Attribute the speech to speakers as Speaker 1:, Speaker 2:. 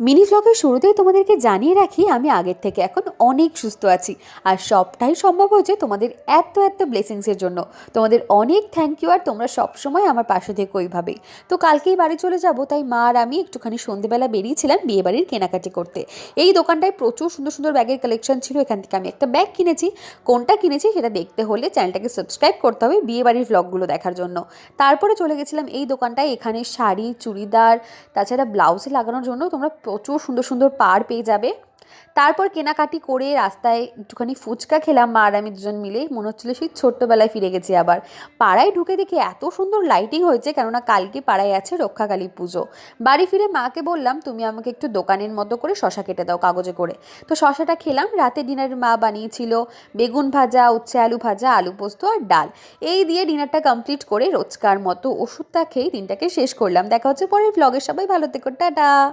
Speaker 1: Mini ভ্লগের শুরুতেই তোমাদেরকে জানিয়ে রাখি আমি আগের থেকে এখন অনেক সুস্থ আছি। আর সবটাই সম্ভব হয়েছে তোমাদের এত এত ব্লেসিংসের জন্য। তোমাদের অনেক থ্যাংক ইউ। আর তোমরা সবসময় আমার পাশে থেকো ওইভাবেই। তো কালকেই বাড়ি চলে যাব, তাই মা আর আমি একটুখানি সন্ধেবেলা বেরিয়েছিলাম বিয়েবাড়ির কেনাকাটি করতে। এই দোকানটায় প্রচুর সুন্দর সুন্দর ব্যাগের কালেকশন ছিল, এখান থেকে আমি একটা ব্যাগ কিনেছি। কোনটা কিনেছি সেটা দেখতে হলে চ্যানেলটাকে সাবস্ক্রাইব করতে হবে বিয়েবাড়ির ভ্লগগুলো দেখার জন্য। তারপরে চলে গেছিলাম এই দোকানটায়, এখানে শাড়ি, চুড়িদার, তাছাড়া ব্লাউজে লাগানোর জন্য তোমরা প্রচুর সুন্দর সুন্দর পাড় পেয়ে যাবে। তারপর কেনাকাটি করে রাস্তায় একটুখানি ফুচকা খেলাম মা আর আমি দুজন মিলে। মনে হচ্ছিলো সেই ছোট্টবেলায় ফিরে গেছি আবার। পাড়ায় ঢুকে দেখি এত সুন্দর লাইটিং হয়েছে, কেননা কালকে পাড়ায় আছে রক্ষাকালী পুজো। বাড়ি ফিরে মাকে বললাম তুমি আমাকে একটু দোকানের মতো করে শশা কেটে দাও কাগজে করে। তো শশাটা খেলাম। রাতে ডিনার মা বানিয়েছিল বেগুন ভাজা, উচ্ছে আলু ভাজা, আলু পোস্ত আর ডাল। এই দিয়ে ডিনারটা কমপ্লিট করে রোজকার মতো ওষুধটা খেয়ে দিনটাকে শেষ করলাম। দেখা হচ্ছে পরের ভ্লগে। সবাই ভালো থেকো, টাটা।